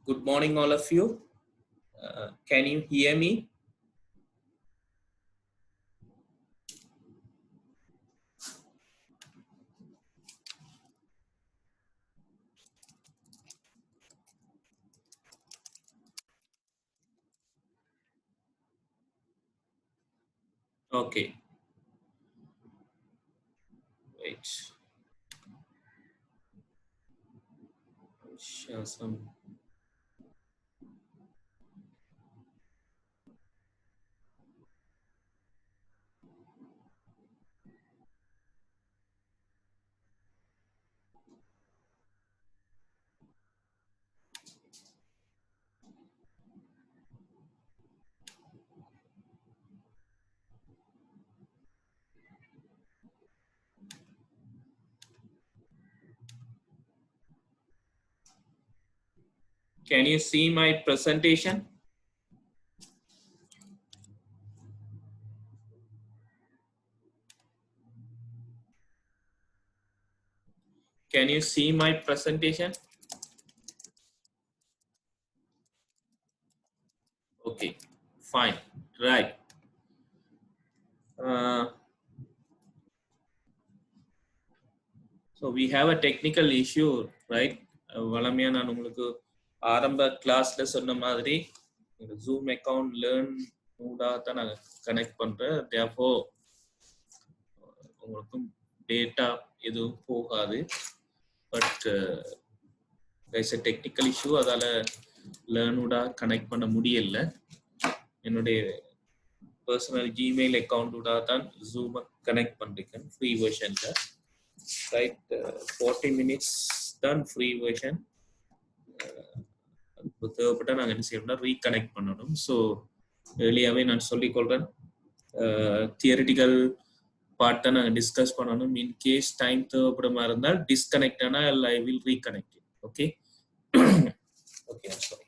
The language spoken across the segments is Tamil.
Good morning, all of you. Can you hear me? Okay, wait. Share some. Can you see my presentation? Can you see my presentation? Okay, fine. Right. So we have a technical issue, right? வளமையா நான் உங்களுக்கு ஆரம்ப கிளாஸ்ல சொன்ன மாதிரி ஜூம் அக்கவுண்ட் லேர்ன் மூடா தான் நான் கனெக்ட் பண்றேன். Therefore உங்களுக்கும் டேட்டா எதுவும் போகாது. But there's a technical issue, அதால லேர்னோட கனெக்ட் பண்ண முடியல. என்னுடைய பர்சனல் ஜிமெயில் அக்கௌண்டோட தான் ஜூம் கனெக்ட் பண்ணிருக்கேன் ஃப்ரீ வெர்ஷன்ல. ரைட், 40 மினிட்ஸ் தான் ஃப்ரீ வெர்ஷன். தேவைப்பட்ட நாங்கள் என்ன செய்யணும்னா ரீகனெக்ட் பண்ணணும். ஸோ ஏர்லியாகவே நான் சொல்லிக்கொள்கிறேன், தியரிட்டிக்கல் பார்ட்டை நாங்கள் டிஸ்கஸ் பண்ணணும். இன்கேஸ் டைம் தேவைப்படுமா இருந்தால் டிஸ்கனெக்ட் ஆனால் I will reconnect. Okay okay, sorry.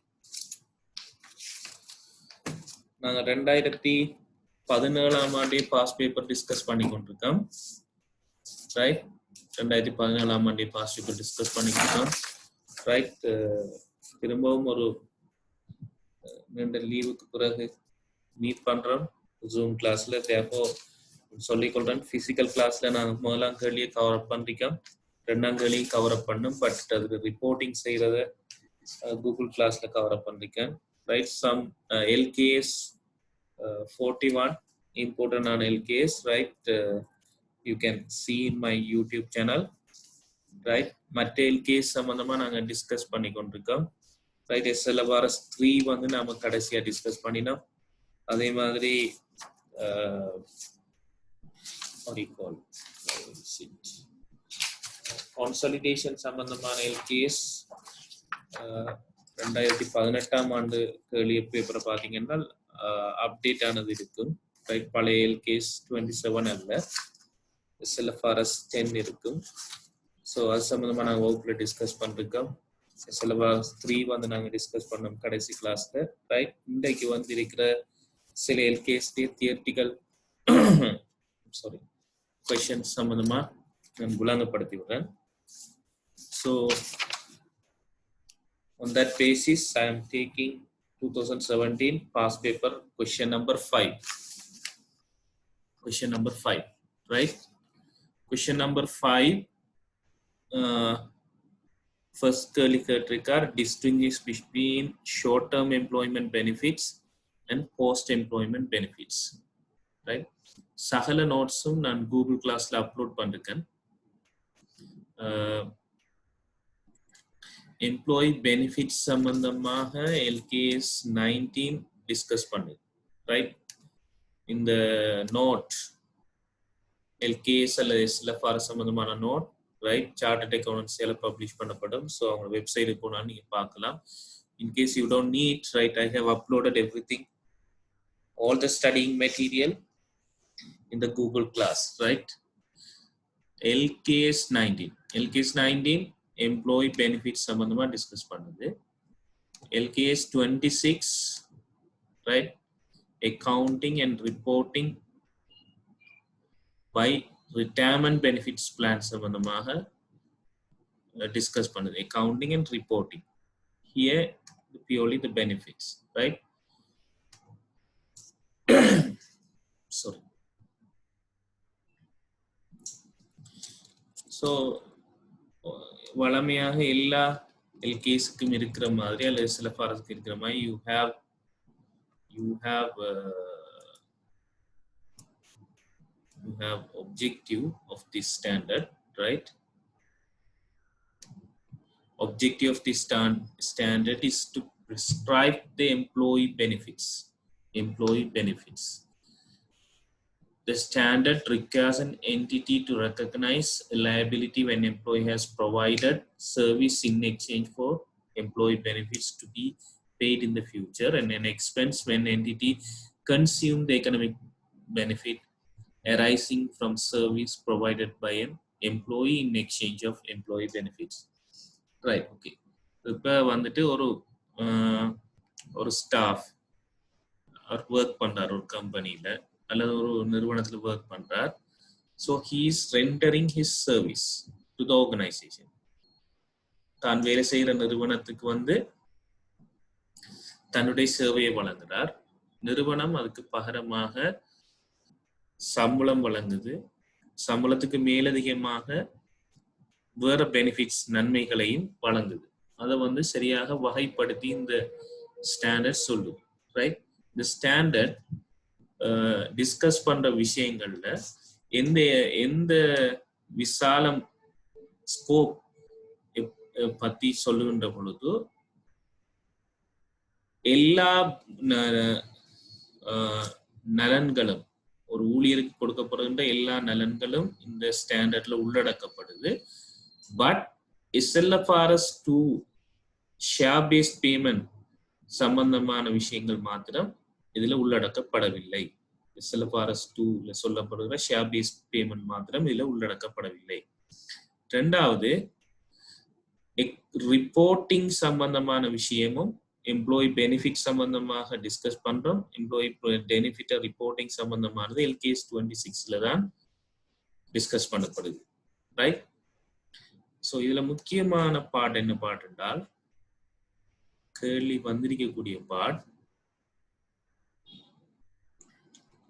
நாங்கள் 2017ஆம் ஆண்டே பாஸ் பேப்பர் டிஸ்கஸ் பண்ணி கொண்டிருக்கோம். ரைட், 2017ஆம் ஆண்டே பாஸ் பேப்பர் டிஸ்கஸ் பண்ணிக்கிட்டோம். ரைட், திரும்பவும் ஒரு 2 லீவுக்கு பிறகு மீட் பண்றோம் ஜூம் கிளாஸ்ல. தேப்போ சொல்லிக்கொள்றேன், பிசிக்கல் கிளாஸ்ல நாங்கள் முதலாம் கேள்வியை கவர் அப் பண்ணிருக்கோம், 2ஆம் கேள்வியும் கவர் அப் பண்ணும். பட் அதுக்கு ரிப்போர்ட்டிங் செய்யறத கூகுள் கிளாஸ்ல கவர் அப் பண்ணிருக்கேன். Right, some LKS 41 important on LKS. Right, you can see in my YouTube channel. Right, மற்ற LKS சம்பந்தமா நாங்க டிஸ்கஸ் பண்ணி கொண்டிருக்கோம். ரைட், SLFRS 3 வந்து நாம கடைசியா டிஸ்கஸ் பண்ணினோம். அதே மாதிரி கான்சாலிடேஷன் சம்பந்தமான LKS 2018ஆம் ஆண்டு கேள்வி பேப்பரை பார்த்தீங்கன்னா அப்டேட் ஆனது இருக்கும். ரைட், பழைய LKS 27 அல்ல, SLFRS 10 இருக்கும். ஸோ அது சம்பந்தமா நாங்கள் வகுப்புல டிஸ்கஸ் பண்ணிருக்கோம். SLFRS 3 வந்து நாங்கள் டிஸ்கஸ் பண்ணோம் கடைசி கிளாஸ்ல. ரைட், இன்றைக்கு வந்து இருக்கிற சில LKS தியரிட்டிக்கல் கொஸ்டின்ஸ் சம்பந்தமா நான் புலங்கப்படுத்தி விடுறேன். So on that basis I am taking 2017 past paper question number 5. Question number 5, right? Question number 5, first curly regard distinguish between short-term employment benefits and post-employment benefits. Right? சகல நோட்ஸும் நான் கூகுள் கிளாஸ்ல அப்லோட் பண்ணிருக்கேன். எம்ப்ளாயி பெனிஃபிட்ஸ் சம்பந்தமாக LKS 19 டிஸ்கஸ் பண்ணு. ரைட், இந்த நோட் LKS அல்லது SLFRS சம்பந்தமான நோட், ரைட், சார்ட்டர்ட் அக்கவுண்டன்சியால பப்ளிஷ் பண்ணப்படும். ஸோ அவங்க வெப்சைட்டுக்கு போனால் நீங்க பார்க்கலாம். In case you don't need, right, I have uploaded everything, all the studying material in the Google class. Right, LKS 19 employee benefit சம்பந்தமா டிஸ்கஸ் பண்ணுது. LKS 26, right, accounting and reporting by retirement benefits plan சம்பந்தமாக டிஸ்கஸ் பண்ணுது. accounting and reporting. Here purely the benefits, right? Sorry. So வளமையாக எல்லா எல்கேஸ்க்கும் இருக்கிற மாதிரி அல்லது சில ஃபாரஸ்ட்க்கு இருக்கிற மாதிரி you have objective of this standard, right? Objective of this standard is to prescribe the employee benefits. The standard requires an entity to recognize a liability when employee has provided service in exchange for employee benefits to be paid in the future, and an expense when entity consume the economic benefit arising from service provided by an employee in exchange of employee benefits. Right, okay. இப்போ வந்துட்டு ஒரு ஸ்டாஃப் அவர் ஒர்க் பண்றார் ஒரு கம்பெனியில அல்லது ஒரு நிறுவனத்துல ஒர்க் பண்றார். So he is rendering his service to the organisation. தான் வேலை செய்யற நிறுவனத்துக்கு வந்து தன்னுடைய சேவையை வழங்குறார். நிறுவனம் அதுக்கு பகரமாக சம்பளம் வழங்குது. சம்பளத்துக்கு மேலதிகமாக வேற பெனிஃபிட்ஸ் நன்மைகளையும் வழங்குது. அதை வந்து சரியாக வகைப்படுத்தி இந்த ஸ்டாண்டர்ட் சொல்லுது, ரைட்? இந்த ஸ்டாண்டர்ட் டிஸ்கஸ் பண்ற விஷயங்கள்ல எந்த விசாலம் ஸ்கோப் பத்தி சொல்லுகின்ற பொழுது எல்லா நலன்களும் ஒரு ஊழியருக்கு கொடுக்கப்படுகின்ற எல்லா நலன்களும் இந்த ஸ்டாண்டர்ட்ல உள்ளடக்கப்படுது. But SLFRS 2 share based payment சம்பந்தமான விஷயங்கள் மாத்திரம் இதுல உள்ளடக்கப்படவில்லை. SLFRS 2ல சொல்லப்படுகிற ஷேர் பேஸ்ட் பேமெண்ட் மாத்திரம் இதுல உள்ளடக்கப்படவில்லை. ரெண்டாவது, ரிப்போர்ட்டிங் சம்பந்தமான விஷயமும் எம்ப்ளாயி பெனிஃபிட் சம்பந்தமாக டிஸ்கஸ் பண்றோம். எம்ப்ளாயி பெனிஃபிட் ரிப்போர்ட்டிங் சம்பந்தமானது LKS 26ல தான் டிஸ்கஸ் பண்ணப்படுது, ரைட்? ஸோ இதுல முக்கியமான பார்ட் என்ன பார்ட் என்றால், கேள்வி வந்திருக்கக்கூடிய பார்ட்,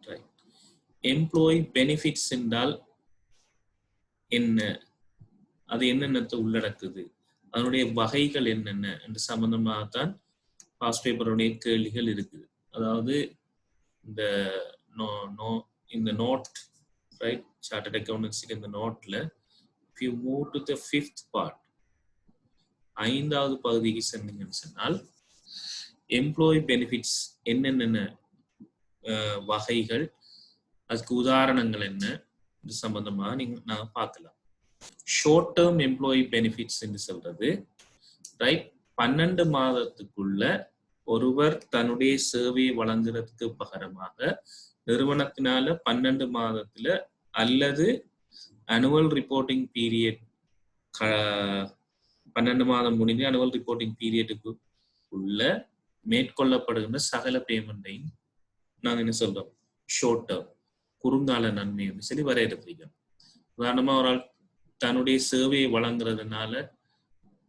ரைட்? எம்ப்ளாயி பெனிஃபிட்ஸ் என்றால் என்ன, அது என்னென்னத்தை உள்ளடக்குது, அதனுடைய வகைகள் என்னென்ன என்று சம்பந்தமாகத்தான் பாஸ்ட் பேப்பருடைய கேள்விகள் இருக்குது. அதாவது இந்த நோட், ரைட், சார்ட்டர்ட் அக்கவுண்டன்சி இந்த நோட்ல if you move to the fifth part, ஐந்தாவது பகுதிக்கு சென்றீங்கன்னு சொன்னால் எம்ப்ளாயி பெனிஃபிட்ஸ் என்னென்ன வகைகள், அதுக்கு உதாரணங்கள் என்ன இது சம்பந்தமாக நாங்க பார்க்கலாம். ஷார்ட் டேர்ம் எம்ப்ளாயி பெனிஃபிட்ஸ் என்று சொல்றது, ரைட், 12 மாதத்துக்குள்ள ஒருவர் தன்னுடைய சேவையை வழங்குறதுக்கு பகரமாக நிறுவனத்தினால 12 மாதத்துல அல்லது அனுவல் ரிப்போர்ட்டிங் பீரியட் 12 மாதம் முடிந்து அனுவல் ரிப்போர்ட்டிங் பீரியடுக்கு உள்ள மேற்கொள்ளப்படுகின்ற சகல பேமெண்ட்டையும் நாங்க என்ன சொல்றோம், ஷார்ட் டேர்ம், குறுங்கால நன்மை சொல்லி வரையறுத்திருக்கோம். உதாரணமா ஒரு ஆள் தன்னுடைய சேவையை வழங்குறதுனால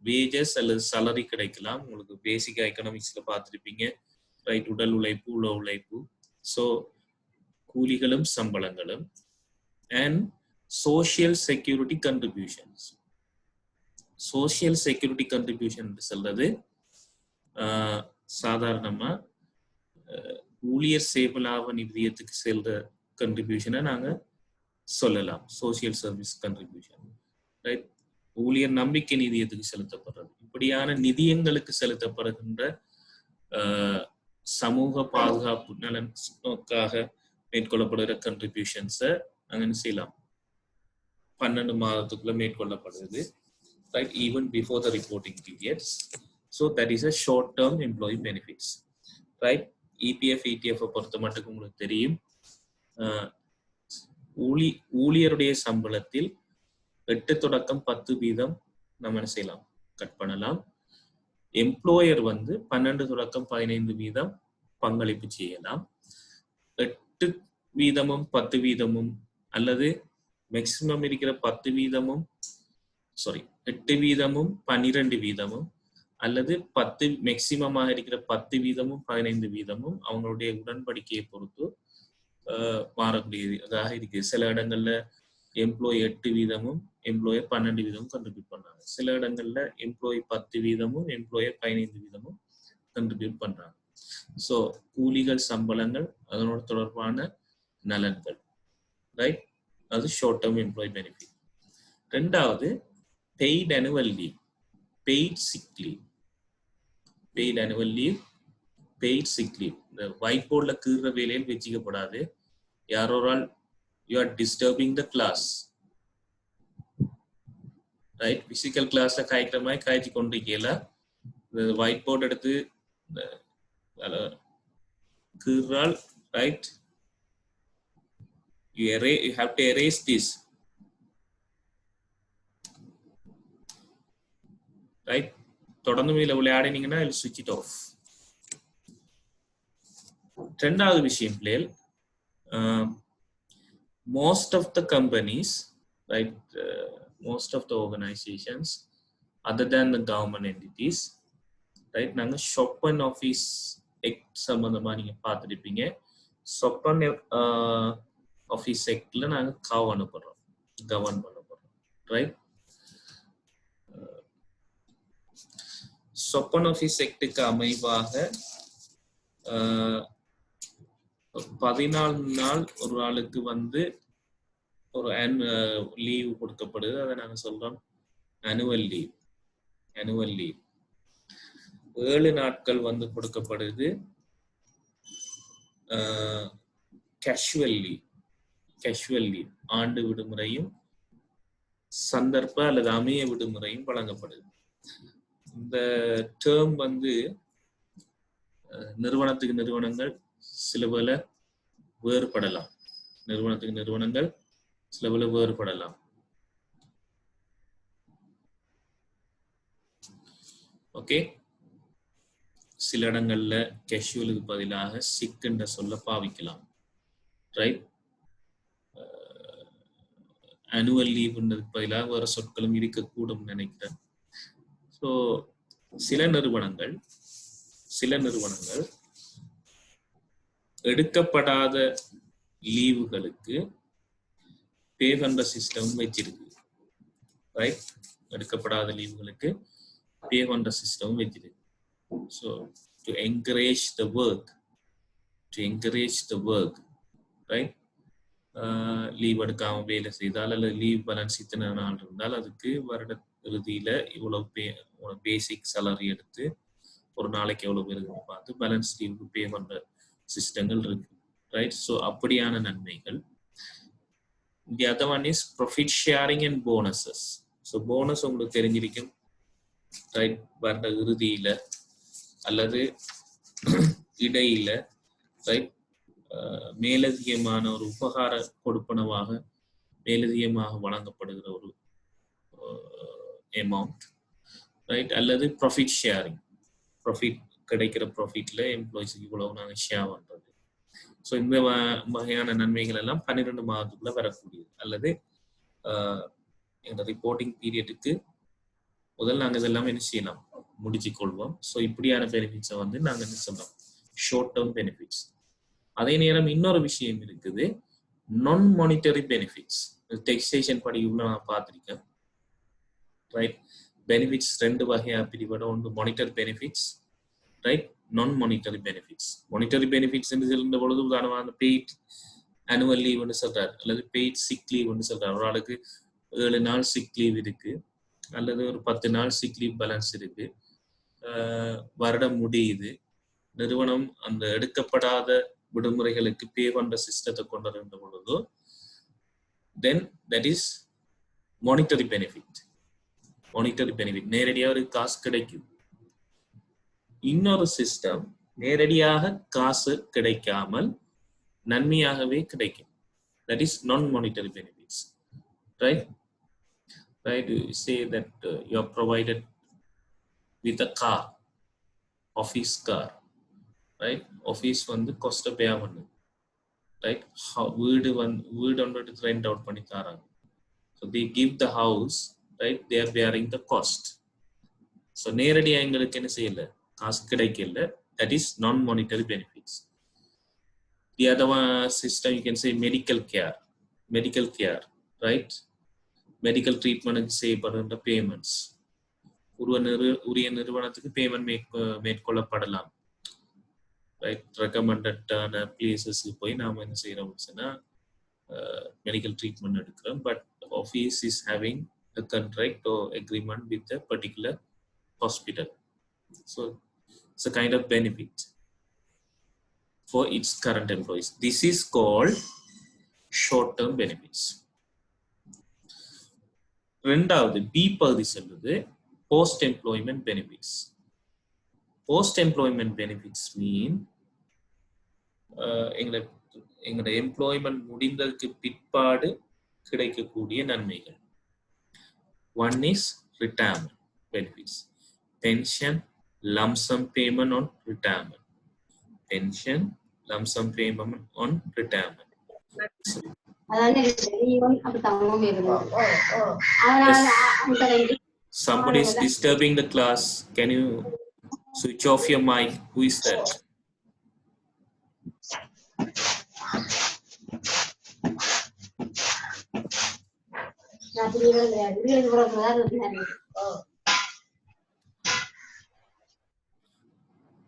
வேஜஸ் அல்லது சலரி கிடைக்கலாம். உங்களுக்கு பேசிக் எக்கனாமிக்ஸ்ல பார்த்துருப்பீங்க, ரைட்? உடல் உழைப்பு, உள உழைப்பு, ஸோ கூலிகளும் சம்பளங்களும். And social security contributions. Social security contribution சொல்றது சாதாரணமா ஊழியர் சேவலாப நிதியத்துக்கு செல்ற கண்ட்ரிபியூஷனை நாங்க சொல்லலாம், சோசியல் சர்வீஸ் கண்ட்ரிபியூஷன், ரைட்? ஊழியர் நம்பிக்கை நிதியத்துக்கு செலுத்தப்படுறது, இப்படியான நிதியங்களுக்கு செலுத்தப்படுகின்ற சமூக பாதுகாப்பு நலன் நோக்காக மேற்கொள்ளப்படுகிற கண்ட்ரிபியூஷன்ஸை நாங்க என்ன செய்யலாம், 12 மாதத்துக்குள்ள மேற்கொள்ளப்படுது, right? Even before the reporting periods. So that is a short term employee benefits, right? EPF ETF பொறுத்த மட்டும் உங்களுக்கு தெரியும், ஊழியருடைய சம்பளத்தில் 8 தொடக்கம் 10% நம்ம என்ன செய்யலாம், கட் பண்ணலாம். எம்ப்ளாயர் வந்து 12 தொடக்கம் 15% பங்களிப்பு செய்யலாம். 8% 10% அல்லது மேக்சிமம் இருக்கிற 10%, 8% 12% அல்லது 10 மேக்சிமமாக இருக்கிற 10% 15% அவங்களுடைய உடன்படிக்கையை பொறுத்து மாறக்கூடியதாக இருக்கு. சில இடங்கள்ல எம்ப்ளாயி 8%, எம்ப்ளாயி 12% கண்ட்ரிபியூட் பண்றாங்க. சில இடங்கள்ல எம்ப்ளாயி 10%, எம்ப்ளாயி 15% கண்ட்ரிபியூட் பண்றாங்க. ஸோ கூலிகள், சம்பளங்கள், அதனோட தொடர்பான நலன்கள், ரைட்? அது ஷார்ட் டேர்ம் எம்ப்ளாயி பெனிஃபிட். ரெண்டாவது paid annual leave, paid sick leave. Paid annual leave, paid sick leave. இந்த ஒயிட் போர்ட்ல கீறுற வேலையில் வச்சுக்கப்படாது. யாரோரால் you are disturbing the class, right? Physical கிளாஸ்ல காய்க்கிற மாதிரி காய்ச்சி கொண்டிருக்கல, ஒயிட் போர்ட் எடுத்து கீறால், right? You have to erase this, right? தொடர்ந்து மேல விளையாடினீங்கன்னா I'll switch it off. ரெண்டாவது விஷயம் பிள்ளைகள், most of the companies, right, most of the organizations other than the government entities, right, நாங்க ஷாப்பன் ஆஃபீஸ் ஆக்ட் சம்பந்தமா நீங்க பார்த்துருப்பீங்க. ஷாப்பன் ஆஃபீஸ் ஆக்ட்ல நாங்க கவர்ன் பண்ண போறோம், ரைட்? ஷாப்பன் ஆஃபீஸ் ஆக்டுக்கு அமைவாக 14 நாள் ஒரு ஆளுக்கு வந்து ஒரு லீவ் கொடுக்கப்படுது. அதை நாங்க சொல்றோம் annual leave. 7 நாட்கள் வந்து கொடுக்கப்படுது கேஷுவல் லீவ். ஆண்டு விடுமுறையும் சந்தர்ப்ப அல்லது அமைய விடுமுறையும் வழங்கப்படுது. இந்த டேர்ம் வந்து நிறுவனத்துக்கு நிறுவனங்கள் சில வேளை வேறுபடலாம். ஓகே, சில இடங்கள்ல கேஷுவலுக்கு பதிலாக சிக் என்ற சொல்ல பாவிக்கலாம், ரைட்? annual லீவ்ன்றதுக்கு பதிலாக வேற சொற்களும் இருக்கக்கூடும் நினைக்கிறேன். ஸோ சில நிறுவனங்கள் எடுக்கப்படாத லீவுகளுக்கு பே பண்ற சிஸ்டம் வச்சிருக்கு, ரைட்? எடுக்கப்படாத லீவுகளுக்கு பே பண்ற சிஸ்டம் வச்சிருக்கு. So to encourage the work, right? Leave எடுக்காம வேலை செய்தால் அல்லது லீவ் பேலன்ஸ் இத்தனை நாள் இருந்தால் அதுக்கு வருட இறுதியில இவ்வளவு பேசிக் சேலரி எடுத்து ஒரு நாளைக்கு எவ்வளவு இருக்குன்னு பார்த்து பேலன்ஸ் லீவுக்கு பே பண்ற சிஸ்டங்கள் இருக்கு, ரைட்? ஸோ அப்படியான நன்மைகள். The other one is profit sharing and bonuses. So bonus உங்களுக்கு தெரிஞ்சிருக்கும், ரைட்? வருட இறுதியில அல்லது இடையில, ரைட்? மேலதிகமான ஒரு உபகார கொடுப்பனவாக மேலதிகமாக வழங்கப்படுகிற ஒரு அமௌண்ட், ரைட்? அல்லது ப்ராஃபிட் ஷேரிங், ப்ராஃபிட் கிடைக்கிற ப்ராஃபிட்ல எம்ப்ளாயிஸுக்கு இவ்வளவு நாங்கள் ஷேர் பண்றது. ஸோ இந்த வகையான நன்மைகள் எல்லாம் 12 மாதத்துக்குள்ள வரக்கூடியது. அல்லது எங்க ரிப்போர்ட்டிங் பீரியடுக்கு முதல் நாங்கள் இதெல்லாம் என்ன செய்யலாம், முடிச்சு கொள்வோம். ஸோ இப்படியான பெனிஃபிட்ஸை வந்து நாங்கள் என்ன சொல்றோம், ஷார்ட் டேர்ம் பெனிஃபிட்ஸ். அதே நேரம் இன்னொரு விஷயம் இருக்குது, நான் மானிட்டரி பெனிஃபிட்ஸ். டெக்ஸேஷன் படிக்குள்ள நான் பார்த்திருக்கேன், ரைட்? பெனிஃபிட்ஸ் 2 வகையா பிரிபடும். ஒன்று மானிட்டரி பெனிஃபிட்ஸ், ரைட்? நான் மானிட்டரி பெனிஃபிட்ஸ். மானிட்டரி பெனிஃபிட்ஸ் என்று சொல்லுற பொழுது உதாரணமாக அந்த பெய்ட் annual லீவ்னு சொல்றாரு, அல்லது பெய்ட் சிக் லீவ்னு சொல்றாரு. ஒரு ஆளுக்கு 7 நாள் சிக் லீவ் இருக்கு, அல்லது ஒரு 10 நாள் சிக் லீவ் பேலன்ஸ் இருக்கு, வருடம் முடியுது, நிறுவனம் அந்த எடுக்கப்படாத விடுமுறைகளுக்கு பே பண்ற சிஸ்டத்தை கொண்டு வருகின்ற பொழுது then that is monetary benefit. நேரடியாக ஒரு காசு கிடைக்கும். இன்னொரு சிஸ்டம் நேரடியாக காசு கிடைக்காமல் நன்மையாகவே கிடைக்கும், that is non-monetary benefits, right? You say that you are provided with a car, office car, right? Office வந்து cost pay பண்ணு, right? வீடு வந்து rent out பண்ணி தராங்க. So they give the house, right? They are bearing the cost. So நேரடியாக எங்களுக்கு என்ன செய்யல, காசு கிடைக்கல. That is non-monetary benefits. The other one system you can say medical care, right? Medical treatment செய்யப்படுகின்ற payments. உரிய நிறுவனத்துக்கு பேமெண்ட் மேற்கொள்ளப்படலாம். ரைட், ரெக்கமெண்டடான பிளேசஸ்க்கு போய் நாம என்ன செய்யறோம்னு சொன்னா மெடிக்கல் ட்ரீட்மெண்ட் எடுக்கிறோம். But office is having a contract or agreement with a particular hospital. So it's a kind of benefit for its current employees. This is called short-term benefits. ரெண்டாவது பி பகுதி சொல்லுது post-employment benefits. Post-employment benefits mean எங்களோட எம்ப்ளாய்மெண்ட் முடிந்ததுக்கு பிற்பாடு கிடைக்கக்கூடிய நன்மைகள். One is retirement benefits. Pension, lump sum payment on retirement. Pension, lump sum payment on retirement. Somebody is disturbing the class. Can you switch off your mic? Who is that?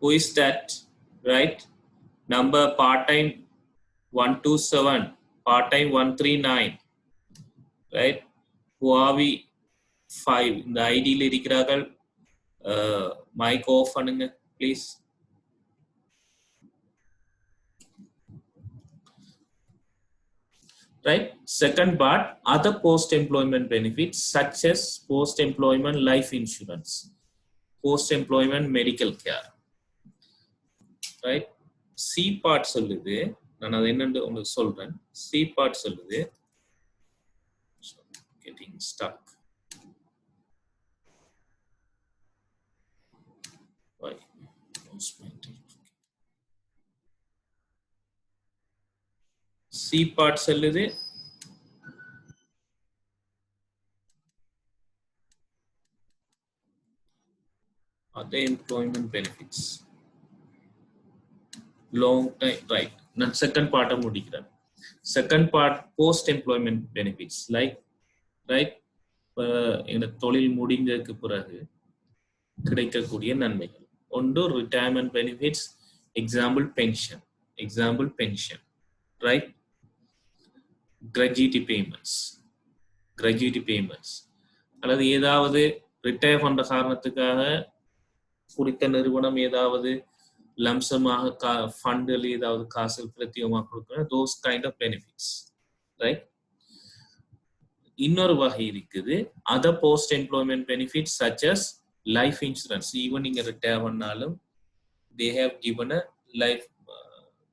Who is that? Right? Number part-time 127, part-time 139. Right? Huawei 5. இந்த ஐடியில் இருக்கிறார்கள். மைக் ஆஃப் பண்ணுங்க please. Right? Second part, other post-employment benefits such as post-employment life insurance, post-employment medical care. Right? C part சொல்லுது, நான் அது என்னன்னு உங்களுக்கு சொல்றேன். C part சொல்லுது, getting stuck. Why? C part சொல்லுது other employment benefits, long time, right? நான் செகண்ட் பார்ட்டை முடிக்கிறேன். Second part post employment benefits like, right, இந்த தொழில் முடிந்ததுக்கு பிறகு கிடைக்கக்கூடிய நன்மைகள். ஒன்று retirement benefits, example pension, right? Gratuity payments அல்லது ஏதாவது ரிட்டையர் பண்ற காரணத்துக்காக குறித்த நிறுவனம் ஏதாவது லம்சமாக ஃபண்டில் ஏதாவது காசு பிரத்யேகமாக கொடுக்குற those kind of benefits, right? இன்னொரு வகை இருக்குது other post employment benefits such as life insurance. Even நீங்க ரிட்டையர் பண்ணாலும் they have given a life,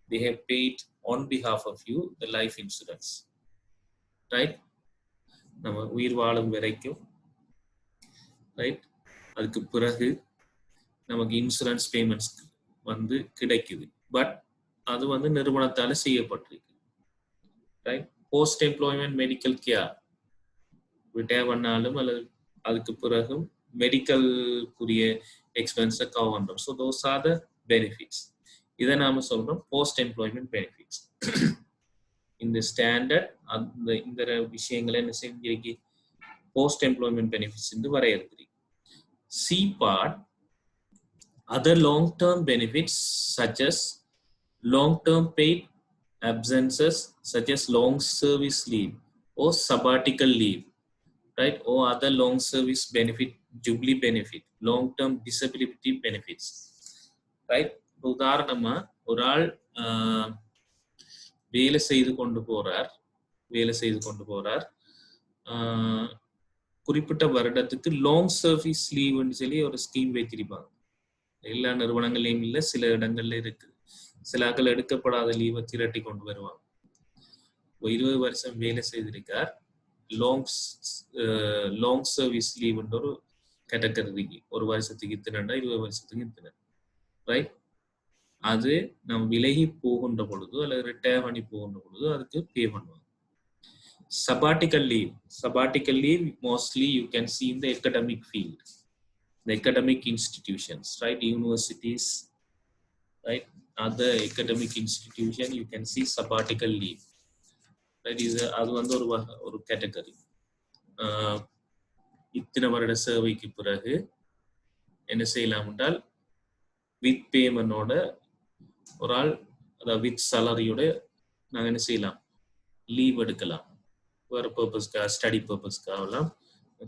they have paid on behalf of you the life insurance, right? நம்ம உயிர் வாழும் வரைக்கும், ரைட், அதுக்கு பிறகு நமக்கு இன்சூரன்ஸ் பேமெண்ட்ஸ் வந்து கிடைக்குது. பட் அது வந்து நிறுவனத்தால செய்யப்பட்டிருக்கு, right? Post employment medical care, retire பண்ணாலும் அல்லது அதுக்கு பிறகும் மெடிக்கல்க்குரிய எக்ஸ்பென்ஸை கவர் பண்றோம். So those are the benefits. இதை நாம சொல்றோம் போஸ்ட் எம்ப்ளாய்மெண்ட் பெனிஃபிட்ஸ். இந்த ஸ்டாண்டர்ட் இந்த விஷயங்களை என்ன செஞ்சிருக்கு, போஸ்ட் எம்ப்ளாய்மெண்ட் பெனிஃபிட்ஸ் என்று வரையறுக்கிறீங்க. C part other long-term benefits such as long-term paid absences such as long service leave or sabbatical leave, right? Or other long service benefit, jubilee benefit, long-term disability benefits, right? உதாரணமா ஒரு ஆள் வேலை செய்து கொண்டு போறார், குறிப்பிட்ட வருடத்துக்கு லாங் சர்வீஸ் லீவ்னு சொல்லி ஒரு ஸ்கீம் வைத்திருப்பாங்க. எல்லா நிறுவனங்களையும் இல்லை, சில இடங்கள்ல இருக்கு. சில ஆட்கள் எடுக்கப்படாத லீவை திரட்டி கொண்டு வருவாங்க. 20 வருஷம் வேலை செய்திருக்கார், லாங் சர்வீஸ் லீவ்ன்ற ஒரு கேட்டகரிக்கு, ஒரு வருஷத்துக்கு இத்தனை, 20 வருஷத்துக்கு இத்தனை, ரைட்? அது நம்ம விலகி போகின்ற பொழுது அல்லது ரிட்டையர் பண்ணி போகின்ற பொழுது அதுக்கு பே பண்ணுவாங்க. sabbatical leave mostly you can see in the academic field, the academic institutions, right? Universities, right? Other academic institution, you can see sabbatical leave, right? அது வந்து ஒரு கேட்டகரி. இத்தனை வருட சேவைக்கு பிறகு என்ன செய்யலாம் என்றால் வித் பேமெண்டோட ஒரு ஆள், அதாவது வித் சேலரியோட நாங்கள் என்ன செய்யலாம், லீவ் எடுக்கலாம். வேறு பர்பஸ்க்காக, ஸ்டடி பர்பஸ்க்காகலாம்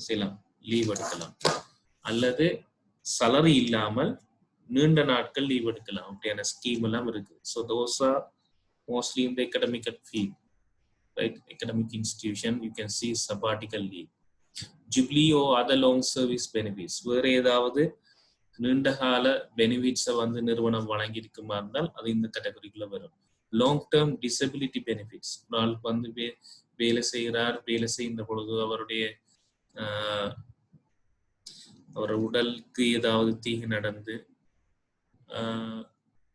செய்யலாம், லீவ் எடுக்கலாம். அல்லது சேலரி இல்லாமல் நீண்ட நாட்கள் லீவ் எடுக்கலாம். அப்படியான ஸ்கீம் எல்லாம் இருக்கு. ஸோ தோஸ் ஆர் மோஸ்ட்லி இந்த academic field, right? Academic institution, you can see sabbatical leave. Jubilee or other long service benefits, வேற ஏதாவது நீண்ட கால பெனிஃபிட்ஸை வந்து நிறுவனம் வழங்கி இருக்குமா இருந்தால் அது இந்த கேட்டகரிக்குள்ள வரும். லாங் டேர்ம் டிசபிலிட்டி பெனிஃபிட்ஸ், ஒரு ஆளுக்கு வந்து வேலை செய்கிறார், வேலை செய்கின்ற பொழுது அவருடைய அவர் உடலுக்கு ஏதாவது தீங்கு நடந்து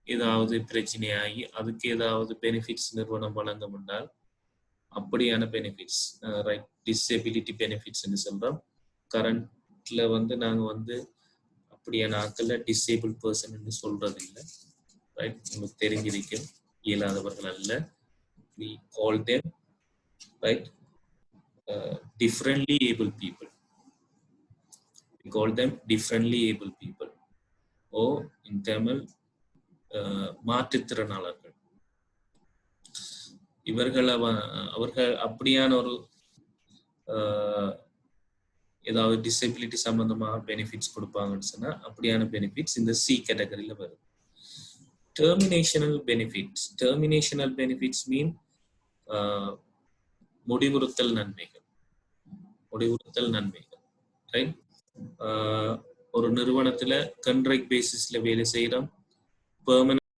ஏதாவது பிரச்சனையாகி அதுக்கு ஏதாவது பெனிஃபிட்ஸ் நிறுவனம் வழங்கும் என்றால் அப்படியான பெனிஃபிட்ஸ், ரைட், டிசபிலிட்டி பெனிஃபிட்ஸ்ன்னு சொல்றோம். கரண்ட்ல வந்து நாங்கள் வந்து அப்படியான ஆட்கள் டிசேபிள் பர்சன் சொல்றது இல்லை, ரைட்? உங்களுக்கு தெரிஞ்சிருக்கும், இயலாதவர்கள் அல்ல. we call them, right, differently able people. We call them differently able people, or in Tamil மாற்றுத்திறனாளர்கள். அவர்கள் அப்படியான ஒரு ஏதாவது டிசபிலிட்டி சம்பந்தமாக பெனிஃபிட்ஸ் கொடுப்பாங்கன்னு சொன்னா அப்படியான பெனிஃபிட்ஸ் இந்த சி கேட்டகரியில வரும். Terminational benefits mean முடிவுறுத்தல் நன்மைகள், ரைட்? ஒரு நிறுவனத்துல கான்ட்ராக்ட் பேசிஸ்ல வேலை செய்யறோம், பெர்மனன்ட்